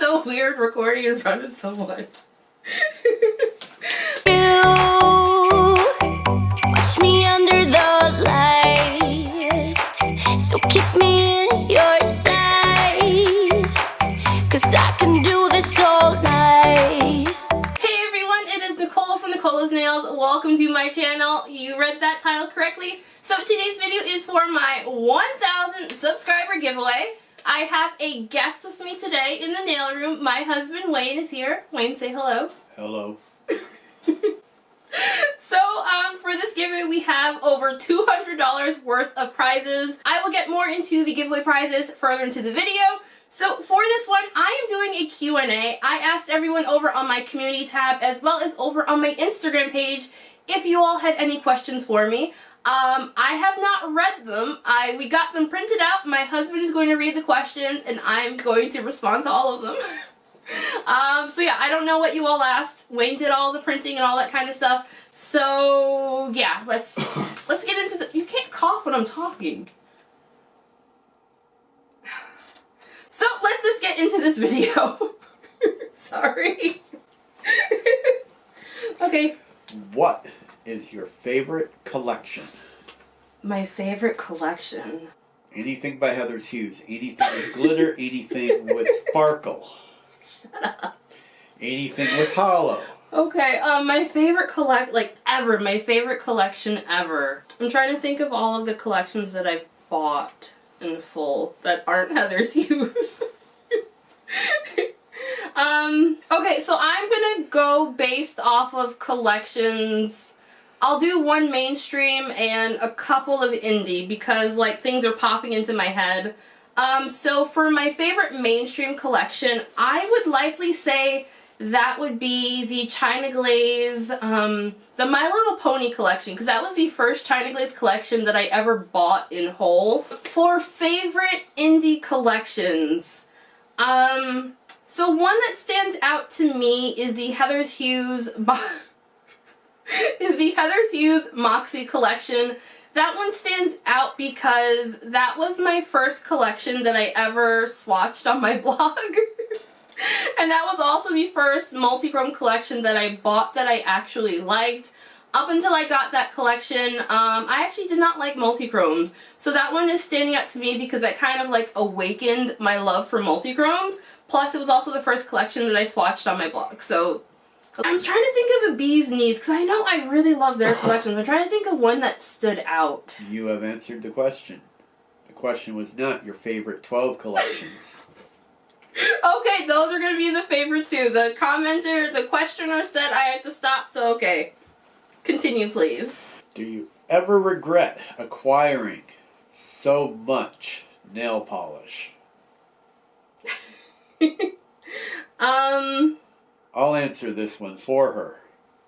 so weird recording in front of someone. Watch me under the light, so keep me in your sight, 'cause I can do this all night. Hey everyone, it is Nicole from Nicole's Nails. Welcome to my channel. You read that title correctly. So today's video is for my 1,000 subscriber giveaway. I have a guest with me today in the nail room. My husband Wayne is here. Wayne, say hello. Hello. So, for this giveaway we have over $200 worth of prizes. I will get more into the giveaway prizes further into the video. So for this one, I am doing a Q&A. I asked everyone over on my community tab as well as over on my Instagram page if you all had any questions for me. I have not read them. We got them printed out. My husband is going to read the questions and I'm going to respond to all of them. So yeah, I don't know what you all asked. Wayne did all the printing and all that kind of stuff. So yeah, let's get into the. You can't cough when I'm talking. So let's just get into this video. Sorry. Okay. What is your favorite collection? My favorite collection. Anything by Heather's Hughes. Anything with glitter. Anything with sparkle. Shut up. Anything with hollow. Okay, my favorite my favorite collection ever. I'm trying to think of all of the collections that I've bought in full that aren't Heather's Hughes. Okay, so I'm gonna go based off of collections. I'll do one mainstream and a couple of indie because like things are popping into my head. So for my favorite mainstream collection, I would likely say that would be the China Glaze, the My Little Pony collection, because that was the first China Glaze collection that I ever bought in whole. For favorite indie collections, so one that stands out to me is the Heather's Hughes Moxie collection. That one stands out because that was my first collection that I ever swatched on my blog. And that was also the first multi-chrome collection that I bought that I actually liked. Up until I got that collection, I actually did not like multi-chromes. So that one is standing out to me because it kind of like awakened my love for multi-chromes. Plus it was also the first collection that I swatched on my blog. So I'm trying to think of a bee's knees because I know I really love their collections. I'm trying to think of one that stood out. You have answered the question. The question was not your favorite 12 collections. Okay, those are going to be the favorite too. The commenter, the questioner said I had to stop, so okay. Continue, please. Do you ever regret acquiring so much nail polish? I'll answer this one for her.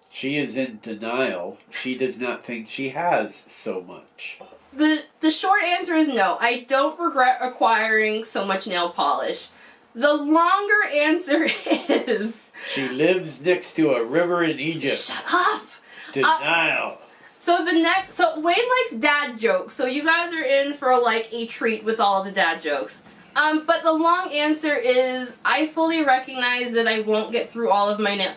She is in denial. She does not think she has so much. The short answer is no. I don't regret acquiring so much nail polish. The longer answer is... She lives next to a river in Egypt. Shut up! Denial. So Wayne likes dad jokes, so you guys are in for like a treat with all of the dad jokes. But the long answer is I fully recognize that I won't get through all of my nails.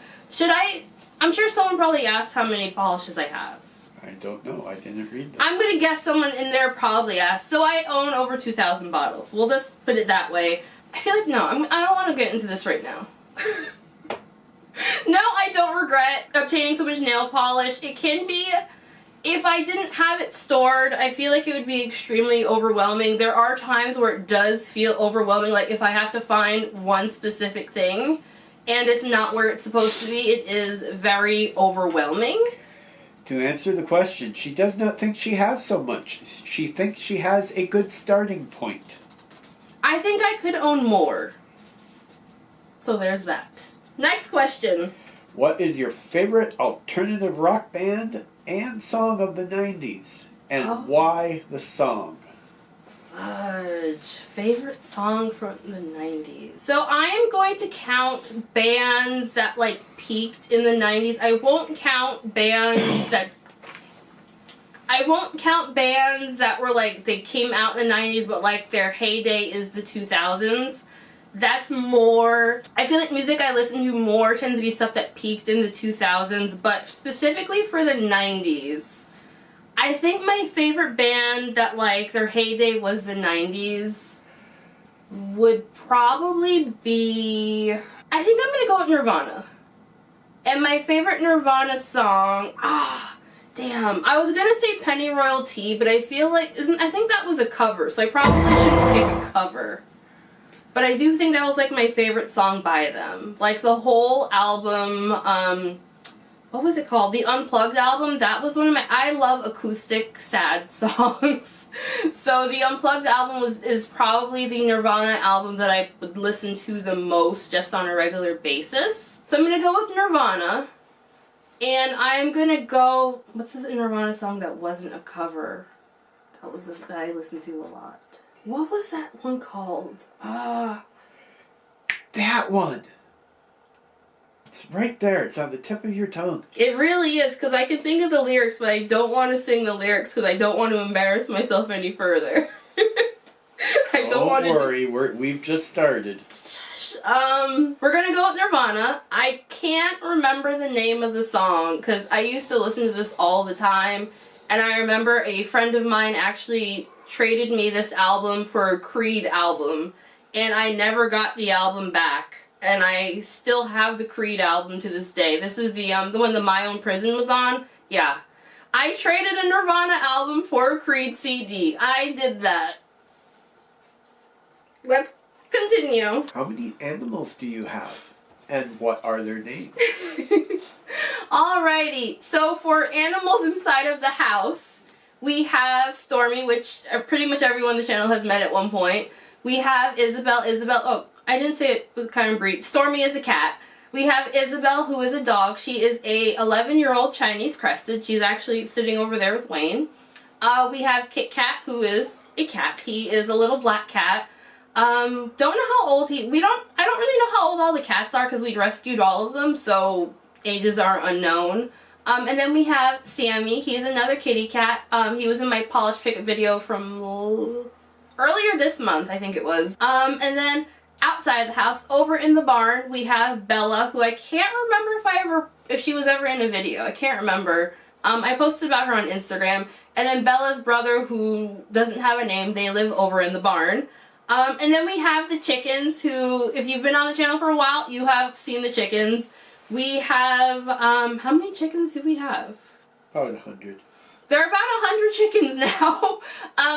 I'm sure someone probably asked how many polishes I have. I don't know. I didn't read that. I'm gonna guess someone in there probably asked. So I own over 2,000 bottles. We'll just put it that way. I feel like, no, I don't want to get into this right now. No, I don't regret obtaining so much nail polish. It can be, if I didn't have it stored, I feel like it would be extremely overwhelming. There are times where it does feel overwhelming, like if I have to find one specific thing and it's not where it's supposed to be, it is very overwhelming. To answer the question, she does not think she has so much. She thinks she has a good starting point. I think I could own more. So there's that. Next question. What is your favorite alternative rock band and song of the 90s? And why the song? Fudge. Favorite song from the 90s. So I am going to count bands that like peaked in the 90s. I won't count bands that were like, they came out in the 90s but like their heyday is the 2000s. that's more, I feel like music I listen to more tends to be stuff that peaked in the 2000s, but specifically for the 90s. I think my favorite band that, like, their heyday was the 90s would probably be, I think I'm gonna go with Nirvana. And my favorite Nirvana song, damn, I was gonna say Pennyroyal Tea, but I feel like, I think that was a cover, so I probably shouldn't pick a cover. But I do think that was, like, my favorite song by them. Like, the whole album, what was it called? The Unplugged album, that was one of my, I love acoustic sad songs. So the Unplugged album is probably the Nirvana album that I would listen to the most just on a regular basis. So I'm gonna go with Nirvana. And I'm gonna go, what's the Nirvana song that wasn't a cover? That I listened to a lot. What was that one called? That one. It's right there. It's on the tip of your tongue. It really is, because I can think of the lyrics, but I don't want to sing the lyrics because I don't want to embarrass myself any further. I don't want to. Don't worry, we've just started. We're gonna go with Nirvana. I can't remember the name of the song because I used to listen to this all the time, and I remember a friend of mine actually traded me this album for a Creed album, and I never got the album back. And I still have the Creed album to this day. This is the one that My Own Prison was on. Yeah. I traded a Nirvana album for a Creed CD. I did that. Let's continue. How many animals do you have? And what are their names? Alrighty. So for animals inside of the house, we have Stormy, which pretty much everyone on the channel has met at one point. We have Isabel. Oh, I didn't say it was kind of breed. Stormy is a cat. We have Isabel, who is a dog. She is a 11-year-old Chinese crested. She's actually sitting over there with Wayne. We have Kit Kat, who is a cat. He is a little black cat. Don't know how old I don't really know how old all the cats are because we rescued all of them, so ages are unknown. And then we have Sammy. He's another kitty cat. He was in my Polish Pick video from earlier this month, I think it was. And then outside the house, over in the barn, we have Bella, who I can't remember if she was ever in a video. I can't remember. I posted about her on Instagram. And then Bella's brother, who doesn't have a name, they live over in the barn. And then we have the chickens, who, if you've been on the channel for a while, you have seen the chickens. We have, how many chickens do we have? About 100. There are about 100 chickens now.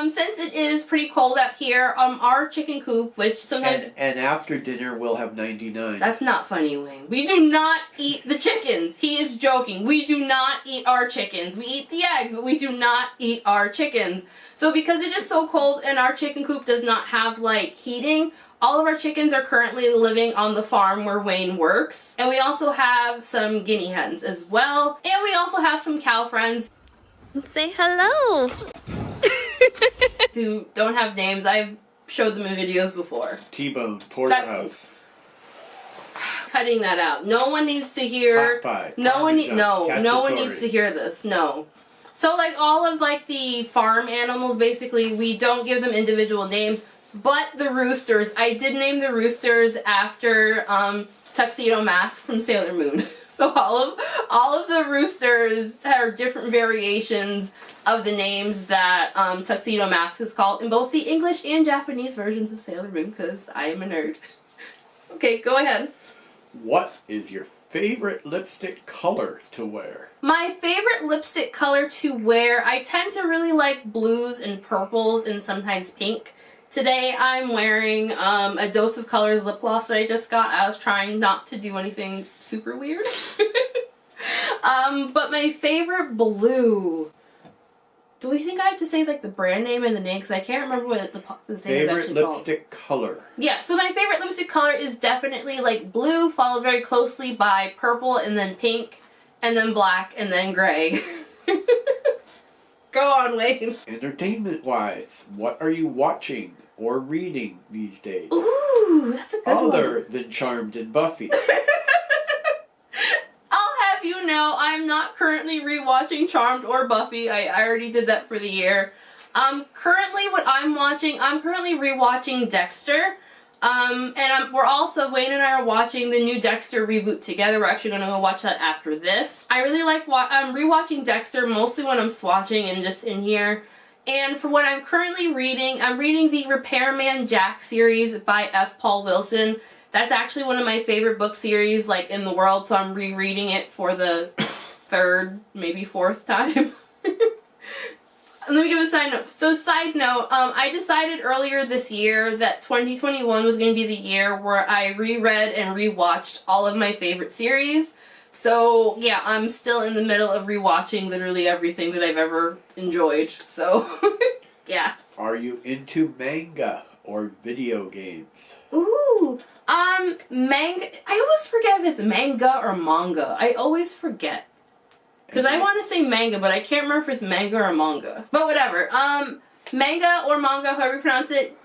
Since it is pretty cold out here, our chicken coop, which sometimes... And after dinner, we'll have 99. That's not funny, Wayne. We do not eat the chickens. He is joking. We do not eat our chickens. We eat the eggs, but we do not eat our chickens. So because it is so cold and our chicken coop does not have, like, heating, all of our chickens are currently living on the farm where Wayne works. And we also have some guinea hens as well. And we also have some cow friends. Say hello. Who don't have names. I've showed them in videos before. T-bone, porterhouse. Cutting that out. No one needs to hear. Popeye, No one Cacciatore. needs to hear this. No. So like all of like the farm animals, basically, we don't give them individual names. But the roosters, I did name the roosters after Tuxedo Mask from Sailor Moon. So all of the roosters are different variations of the names that Tuxedo Mask is called in both the English and Japanese versions of Sailor Moon, because I am a nerd. Okay, go ahead. What is your favorite lipstick color to wear? My favorite lipstick color to wear, I tend to really like blues and purples and sometimes pink. Today I'm wearing a Dose of Colors lip gloss that I just got. I was trying not to do anything super weird. But my favorite blue... Do we think I have to say like the brand name and the name? Because I can't remember what the thing is actually called. Favorite lipstick color? Yeah, so my favorite lipstick color is definitely like blue, followed very closely by purple, and then pink, and then black, and then gray. Go on, Wayne. Entertainment-wise, what are you watching or reading these days? Ooh, that's a good one. Other than Charmed and Buffy. I'll have you know, I'm not currently rewatching Charmed or Buffy. I already did that for the year. Currently what I'm watching, I'm currently rewatching Dexter. We're also, Wayne and I are watching the new Dexter reboot together. We're actually going to go watch that after this. I really like rewatching Dexter, mostly when I'm swatching and just in here. And for what I'm currently reading, I'm reading the Repairman Jack series by F. Paul Wilson. That's actually one of my favorite book series, like, in the world, so I'm rereading it for the third, maybe fourth time. Let me give a side note. So, side note, I decided earlier this year that 2021 was going to be the year where I reread and rewatched all of my favorite series. So, yeah, I'm still in the middle of rewatching literally everything that I've ever enjoyed. So, yeah. Are you into manga or video games? Ooh, manga. I always forget if it's manga or manga. I always forget. Because I want to say manga, but I can't remember if it's manga or manga. But whatever. Manga or manga, however you pronounce it,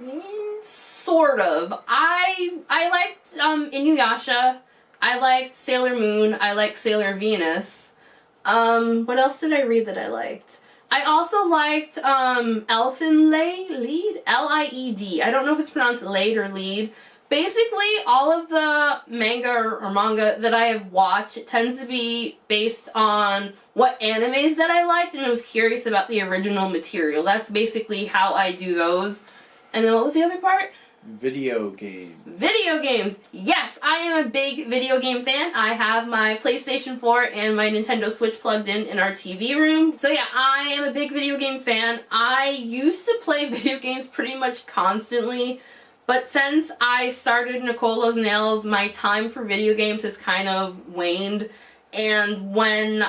sort of. I liked Inuyasha. I liked Sailor Moon. I liked Sailor Venus. What else did I read that I liked? I also liked Elfen Lied? L-I-E-D. I don't know if it's pronounced Laid or Lead. Basically, all of the manga or manga that I have watched, it tends to be based on what animes that I liked, and I was curious about the original material. That's basically how I do those. And then what was the other part? Video games. Video games! Yes, I am a big video game fan. I have my PlayStation 4 and my Nintendo Switch plugged in our TV room. So yeah, I am a big video game fan. I used to play video games pretty much constantly. But since I started Nicole Loves Nails, my time for video games has kind of waned. And when,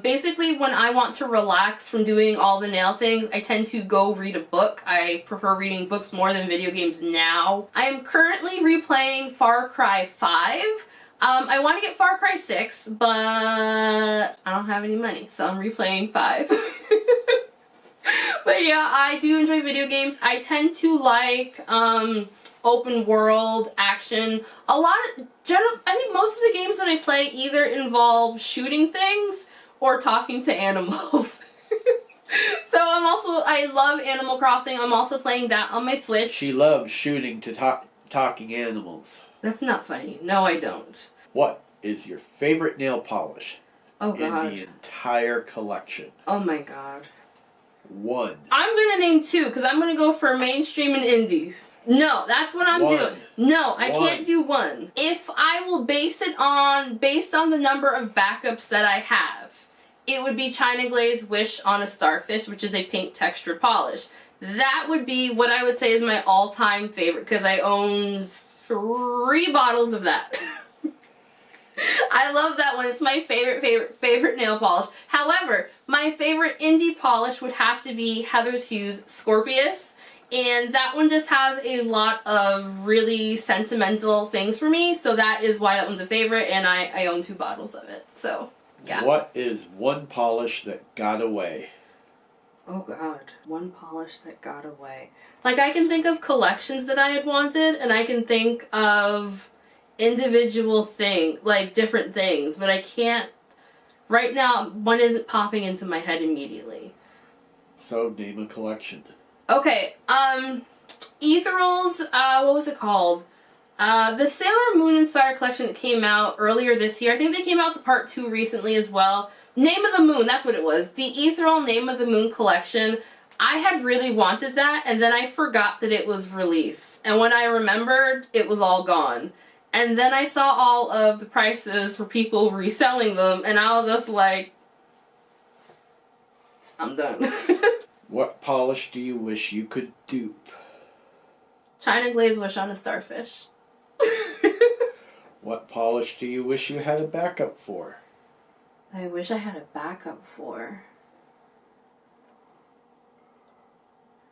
basically when I want to relax from doing all the nail things, I tend to go read a book. I prefer reading books more than video games now. I am currently replaying Far Cry 5. I want to get Far Cry 6, but I don't have any money, so I'm replaying 5. But yeah, I do enjoy video games. I tend to like open world action. I think most of the games that I play either involve shooting things or talking to animals. So I love Animal Crossing. I'm also playing that on my Switch. She loves shooting to talking animals. That's not funny. No, I don't. What is your favorite nail polish in the entire collection? Oh my god. 1. I'm gonna name 2 because I'm gonna go for mainstream and indies. No, that's what I'm doing. No, I can't do 1. If I will based on the number of backups that I have, it would be China Glaze Wish on a Starfish, which is a pink textured polish. That would be what I would say is my all-time favorite because I own 3 bottles of that. I love that one. It's my favorite nail polish. However, my favorite indie polish would have to be Heather's Hughes Scorpius. And that one just has a lot of really sentimental things for me. So that is why that one's a favorite. And I own 2 bottles of it. So, yeah. What is one polish that got away? Oh god. One polish that got away. Like, I can think of collections that I had wanted. And I can think of individual different things, but I can't right now. One isn't popping into my head immediately. So name a collection. Okay, Ethereal's, what was it called? The Sailor Moon inspired collection that came out earlier this year. I think they came out with part 2 recently as well. Name of the Moon, that's what it was. The Ethereal Name of the Moon collection. I had really wanted that, and then I forgot that it was released. And when I remembered, it was all gone. And then I saw all of the prices for people reselling them, and I was just like, I'm done. What polish do you wish you could dupe? China Glaze Wish on a Starfish. What polish do you wish you had a backup for? I wish I had a backup for.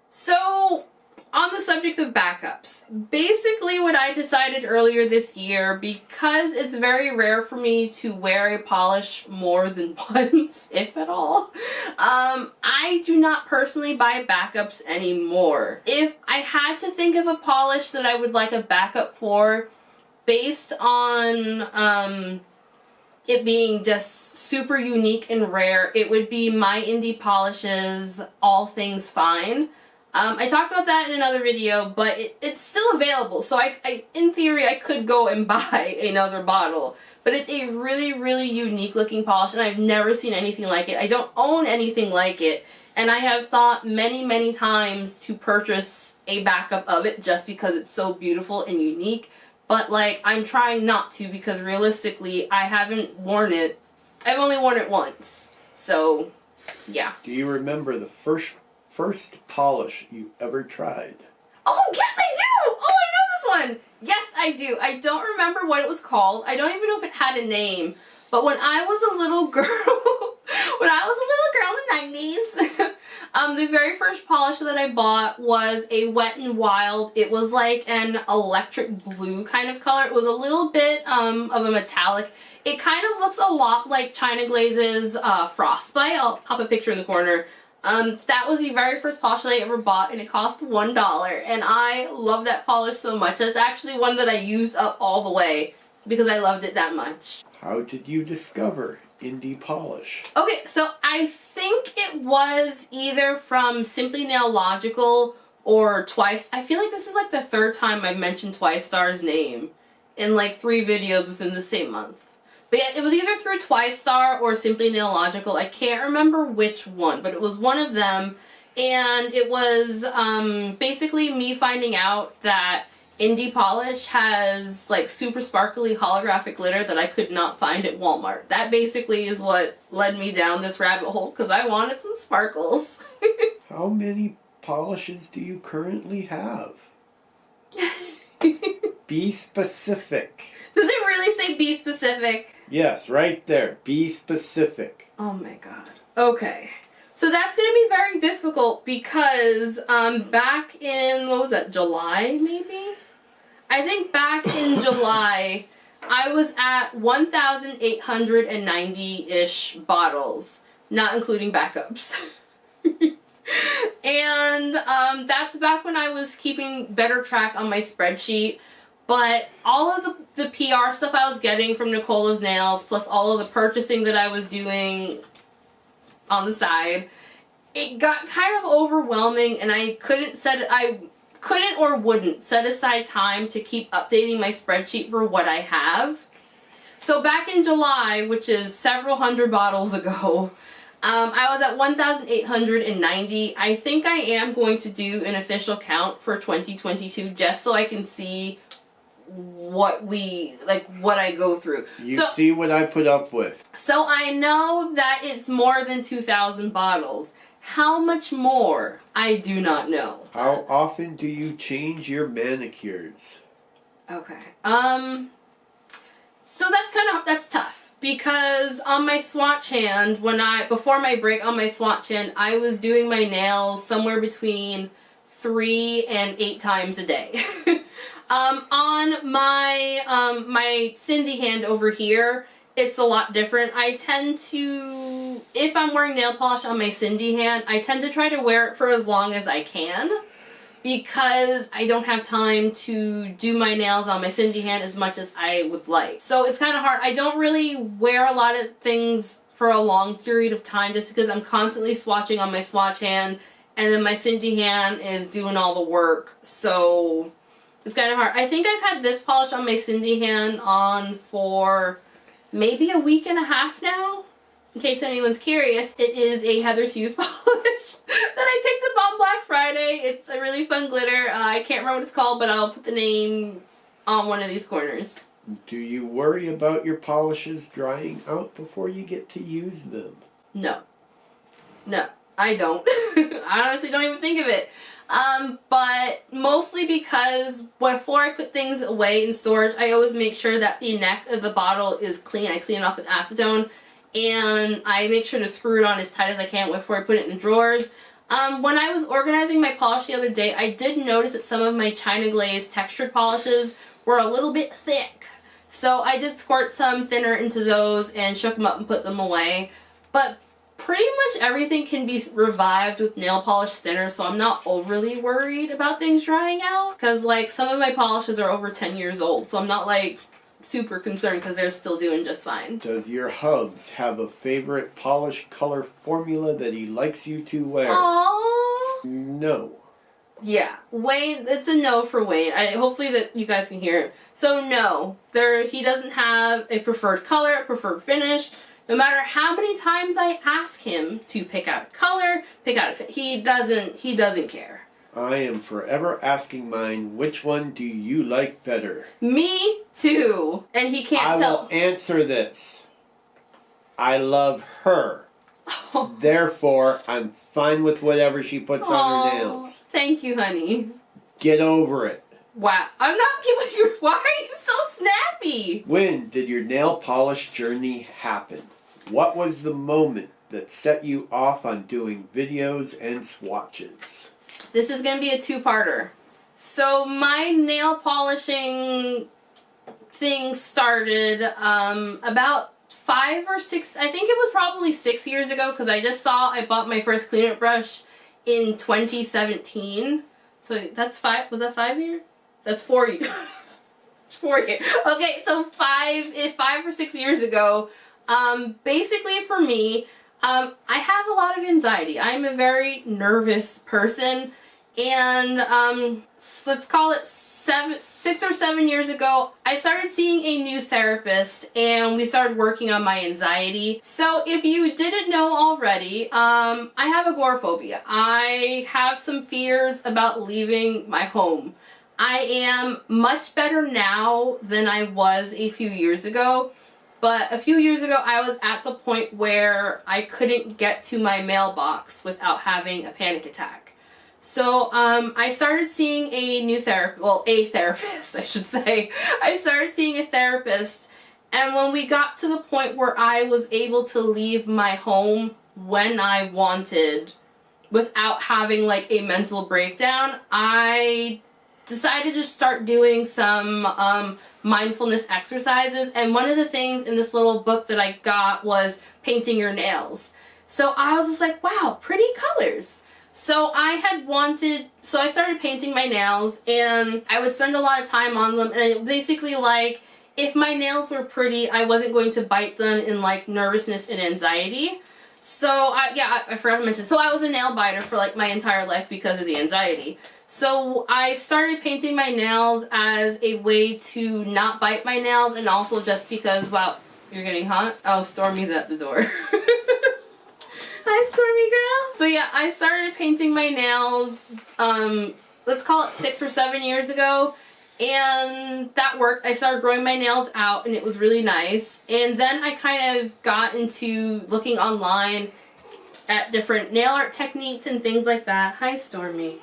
So, on the subject of backups, basically what I decided earlier this year, because it's very rare for me to wear a polish more than once, if at all, I do not personally buy backups anymore. If I had to think of a polish that I would like a backup for, based on it being just super unique and rare, it would be My Indie Polishes All Things Fine. I talked about that in another video, but it's still available. So I, in theory, I could go and buy another bottle. But it's a really, really unique looking polish, and I've never seen anything like it. I don't own anything like it, and I have thought many, many times to purchase a backup of it just because it's so beautiful and unique. But, like, I'm trying not to because realistically, I haven't worn it. I've only worn it once. So, yeah. Do you remember the first polish you ever tried? Oh, yes, I do! Oh, I know this one! Yes, I do. I don't remember what it was called. I don't even know if it had a name. But when I was a little girl, in the 90s, the very first polish that I bought was a Wet n Wild. It was like an electric blue kind of color. It was a little bit of a metallic. It kind of looks a lot like China Glaze's Frostbite. I'll pop a picture in the corner. That was the very first polish that I ever bought, and it cost $1, and I love that polish so much. That's actually one that I used up all the way because I loved it that much. How did you discover indie polish? Okay, so I think it was either from Simply Nailogical or Twice. I feel like this is like the third time I've mentioned Twice Star's name in like 3 videos within the same month. But yeah, it was either through Twice Star or Simply Nailogical. I can't remember which one, but it was one of them. And it was basically me finding out that indie polish has like super sparkly holographic glitter that I could not find at Walmart. That basically is what led me down this rabbit hole because I wanted some sparkles. How many polishes do you currently have? Be specific. Does it really say be specific? Yes, right there. Be specific. Oh my god. Okay. So that's going to be very difficult because back in, what was that, July maybe? I think back in July, I was at 1,890-ish bottles, not including backups. And that's back when I was keeping better track on my spreadsheet. But all of the PR stuff I was getting from Nicole's Nails, plus all of the purchasing that I was doing on the side, it got kind of overwhelming, and I couldn't or wouldn't set aside time to keep updating my spreadsheet for what I have. So back in July, which is several hundred bottles ago, I was at 1,890. I think I am going to do an official count for 2022 just so I can see what I go through. You see what I put up with. So I know that it's more than 2,000 bottles. How much more? I do not know. How often do you change your manicures? Okay. So that's tough because on my swatch hand, before my break on my swatch hand, I was doing my nails somewhere between 3 and 8 times a day. On my Cindy hand over here, it's a lot different. I tend to, if I'm wearing nail polish on my Cindy hand, I tend to try to wear it for as long as I can because I don't have time to do my nails on my Cindy hand as much as I would like. So it's kind of hard. I don't really wear a lot of things for a long period of time just because I'm constantly swatching on my swatch hand, and then my Cindy hand is doing all the work. So it's kind of hard. I think I've had this polish on my Cindy hand on for maybe a week and a half now. In case anyone's curious, it is a Heather's Hughes polish that I picked up on Black Friday. It's a really fun glitter. I can't remember what it's called, but I'll put the name on one of these corners. Do you worry about your polishes drying out before you get to use them? No. No, I don't. I honestly don't even think of it. But mostly because before I put things away in storage, I always make sure that the neck of the bottle is clean. I clean it off with acetone, and I make sure to screw it on as tight as I can before I put it in the drawers. When I was organizing my polish the other day, I did notice that some of my China Glaze textured polishes were a little bit thick. So I did squirt some thinner into those and shook them up and put them away. But pretty much everything can be revived with nail polish thinner, so I'm not overly worried about things drying out. Because, like, some of my polishes are over 10 years old, so I'm not, like, super concerned because they're still doing just fine. Does your hubs have a favorite polish color formula that he likes you to wear? Aww. No. Yeah, Wayne, it's a no for Wayne. Hopefully that you guys can hear him. So no, he doesn't have a preferred color, a preferred finish. No matter how many times I ask him to pick out a color, pick out a fit, he doesn't care. I am forever asking mine, which one do you like better? Me too. And he can't tell. I will answer this. I love her. Therefore, I'm fine with whatever she puts on her nails. Thank you, honey. Get over it. Wow. I'm not giving you... Why are you so snappy? When did your nail polish journey happen? What was the moment that set you off on doing videos and swatches? This is going to be a two-parter. So my nail polishing thing started about 5 or 6, I think it was probably 6 years ago, because I bought my first cleanup brush in 2017. So that's 5, was that 5 years? That's 4 years. 4 years. Okay, so 5 or 6 years ago, basically for me, I have a lot of anxiety. I'm a very nervous person, and let's call it 6 or 7 years ago, I started seeing a new therapist, and we started working on my anxiety. So if you didn't know already, I have agoraphobia. I have some fears about leaving my home. I am much better now than I was a few years ago. But a few years ago, I was at the point where I couldn't get to my mailbox without having a panic attack. So I started seeing a therapist, I should say. I started seeing a therapist, and when we got to the point where I was able to leave my home when I wanted without having like a mental breakdown, I decided to start doing some mindfulness exercises, and one of the things in this little book that I got was painting your nails. So I was just like, wow, pretty colors. So I started painting my nails, and I would spend a lot of time on them, and it basically like, if my nails were pretty, I wasn't going to bite them in like nervousness and anxiety. So I forgot to mention, so I was a nail biter for like my entire life because of the anxiety. So I started painting my nails as a way to not bite my nails, and also just because, wow, you're getting hot? Oh, Stormy's at the door. Hi, Stormy girl. So yeah, I started painting my nails, let's call it 6 or 7 years ago, and that worked. I started growing my nails out, and it was really nice. And then I kind of got into looking online at different nail art techniques and things like that. Hi, Stormy.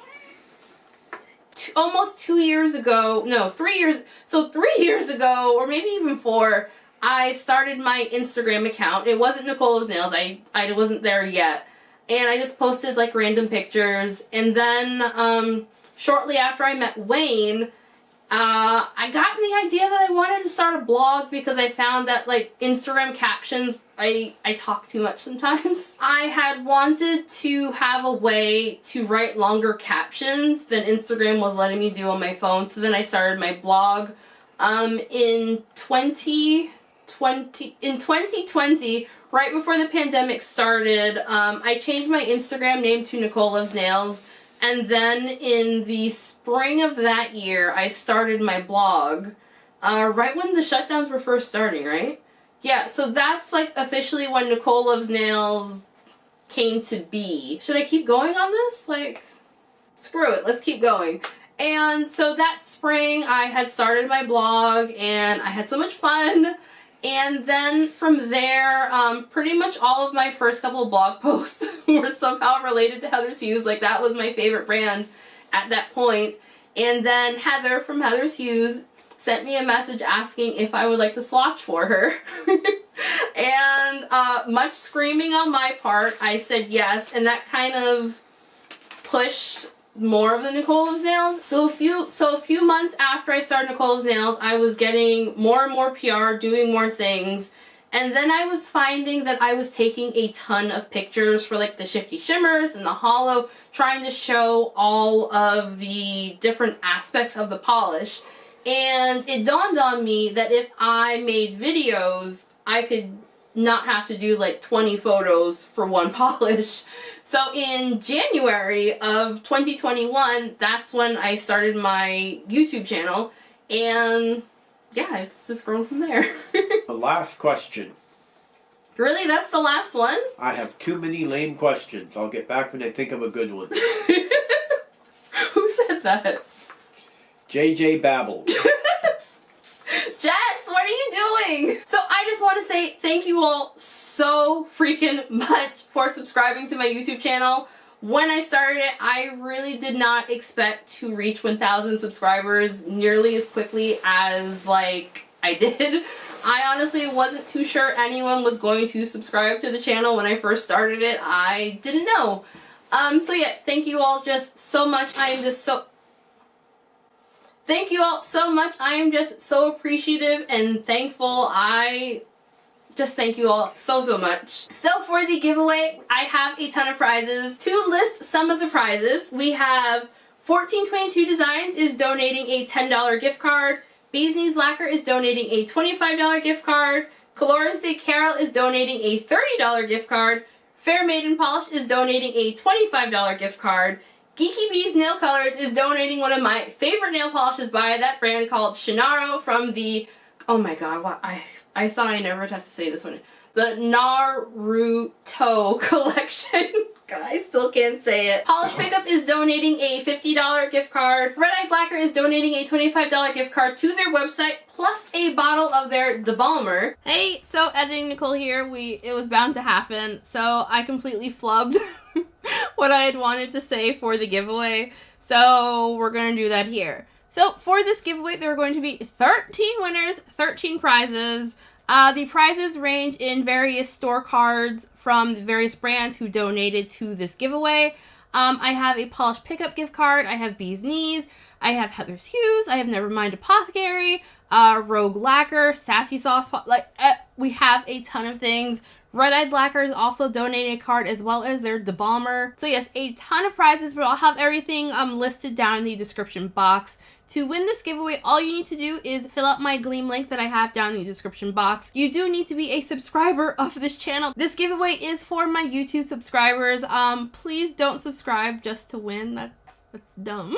Almost 2 years ago, no, 3 years, so 3 years ago, or maybe even 4, I started my Instagram account. It wasn't Nicole's Nails, I wasn't there yet. And I just posted like random pictures, and then shortly after I met Wayne, I got the idea that I wanted to start a blog because I found that like Instagram captions, I talk too much sometimes. I had wanted to have a way to write longer captions than Instagram was letting me do on my phone, so then I started my blog. In 2020, right before the pandemic started, I changed my Instagram name to Nicole Loves Nails. And then in the spring of that year, I started my blog, right when the shutdowns were first starting, right? Yeah, so that's like officially when Nicole Loves Nails came to be. Should I keep going on this? Like, screw it, let's keep going. And so that spring, I had started my blog, and I had so much fun. And then from there, pretty much all of my first couple blog posts were somehow related to Heather's Hughes. Like, that was my favorite brand at that point. And then Heather from Heather's Hughes sent me a message asking if I would like to swatch for her. And much screaming on my part, I said yes, and that kind of pushed more of the Nicole Loves Nails. So a few months after I started Nicole Loves Nails, I was getting more and more PR, doing more things, and then I was finding that I was taking a ton of pictures for like the shifty shimmers and the hollow, trying to show all of the different aspects of the polish. And it dawned on me that if I made videos, I could not have to do like 20 photos for one polish. So in January of 2021, that's when I started my YouTube channel, and yeah, it's just grown from there. The last question. Really? That's the last one? I have too many lame questions. I'll get back when I think of a good one. Who said that? JJ Babble. Jess, what are you doing? So I just want to say thank you all so freaking much for subscribing to my YouTube channel. When I started it, I really did not expect to reach 1,000 subscribers nearly as quickly as like I did. I honestly wasn't too sure anyone was going to subscribe to the channel when I first started it. I didn't know. So yeah, thank you all just so much. Thank you all so much. I am just so appreciative and thankful. I just thank you all so much. So for the giveaway, I have a ton of prizes. To list some of the prizes, we have 1422 Designs is donating a $10 gift card. Bees Knees Lacquer is donating a $25 gift card. Colores de Carol is donating a $30 gift card. Fair Maiden Polish is donating a $25 gift card. Geeky Bees Nail Colors is donating one of my favorite nail polishes by that brand called Shinaro from the, oh my god, what, I thought I never would have to say this one. The Naruto collection. God, I still can't say it. Polish Pickup is donating a $50 gift card. Red Eye Blacker is donating a $25 gift card to their website, plus a bottle of their debalmer. Hey, so editing Nicole here. It was bound to happen, so I completely flubbed what I had wanted to say for the giveaway. So we're gonna do that here. So for this giveaway, there are going to be 13 winners, 13 prizes. The prizes range in various store cards from the various brands who donated to this giveaway. I have a Polish Pickup gift card, I have Bee's Knees, I have Heather's Hues, I have Nevermind Apothecary, Rogue Lacquer, Sassy Sauce, we have a ton of things. Red Eyed Lacquer is also donating a card as well as their debalmer. So yes, a ton of prizes, but I'll have everything listed down in the description box. To win this giveaway, all you need to do is fill out my Gleam link that I have down in the description box. You do need to be a subscriber of this channel. This giveaway is for my YouTube subscribers. Please don't subscribe just to win. That's dumb.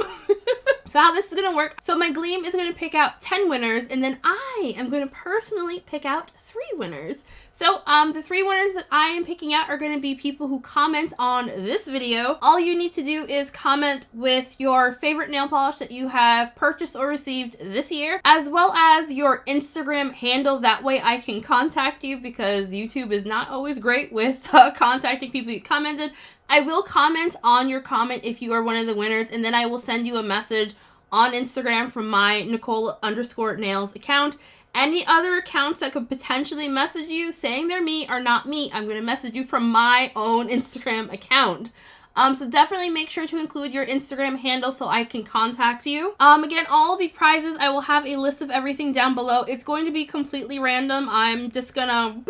So how this is going to work, so my Gleam is going to pick out 10 winners, and then I am going to personally pick out 3 winners. So the 3 winners that I am picking out are going to be people who comment on this video. All you need to do is comment with your favorite nail polish that you have purchased or received this year, as well as your Instagram handle. That way I can contact you, because YouTube is not always great with contacting people you commented. I will comment on your comment if you are one of the winners, and then I will send you a message on Instagram from my Nicole_nails account. Any other accounts that could potentially message you saying they're me are not me. I'm going to message you from my own Instagram account. So definitely make sure to include your Instagram handle so I can contact you. Again, all the prizes, I will have a list of everything down below. It's going to be completely random. I'm just gonna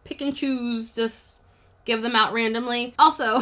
pick and choose, just give them out randomly. Also,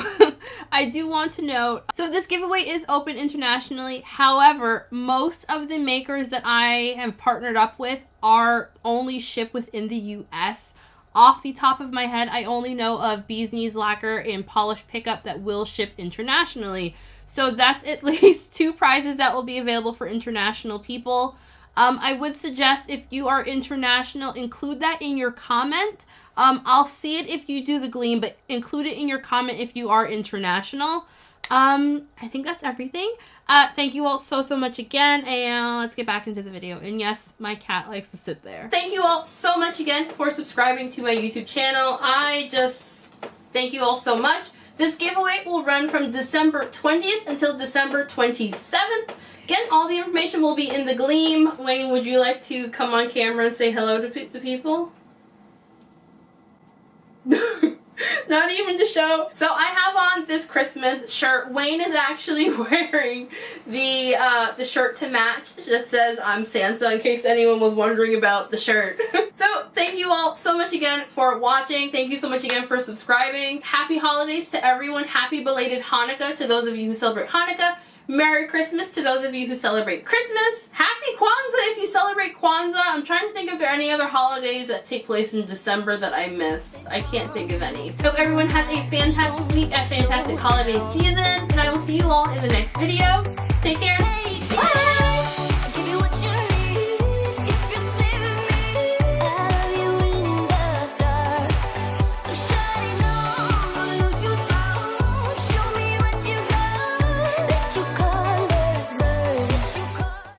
I do want to note, so this giveaway is open internationally. However, most of the makers that I have partnered up with are only shipped within the US. Off the top of my head, I only know of Bee's Knees Lacquer and Polish Pickup that will ship internationally. So that's at least 2 prizes that will be available for international people. I would suggest if you are international, include that in your comment. I'll see it if you do the Gleam, but include it in your comment if you are international. I think that's everything. Thank you all so much again, and let's get back into the video. And yes, my cat likes to sit there. Thank you all so much again for subscribing to my YouTube channel. I just thank you all so much. This giveaway will run from December 20th until December 27th. Again, all the information will be in the Gleam. Wayne, would you like to come on camera and say hello to the people? Not even to show. So I have on this Christmas shirt. Wayne is actually wearing the shirt to match that says I'm Santa, in case anyone was wondering about the shirt. So thank you all so much again for watching. Thank you so much again for subscribing. Happy holidays to everyone. Happy belated Hanukkah to those of you who celebrate Hanukkah. Merry Christmas to those of you who celebrate Christmas. Happy Kwanzaa if you celebrate Kwanzaa. I'm trying to think if there are any other holidays that take place in December that I miss. I can't think of any. Hope everyone has a fantastic week, a fantastic holiday season, and I will see you all in the next video. Take care. Bye!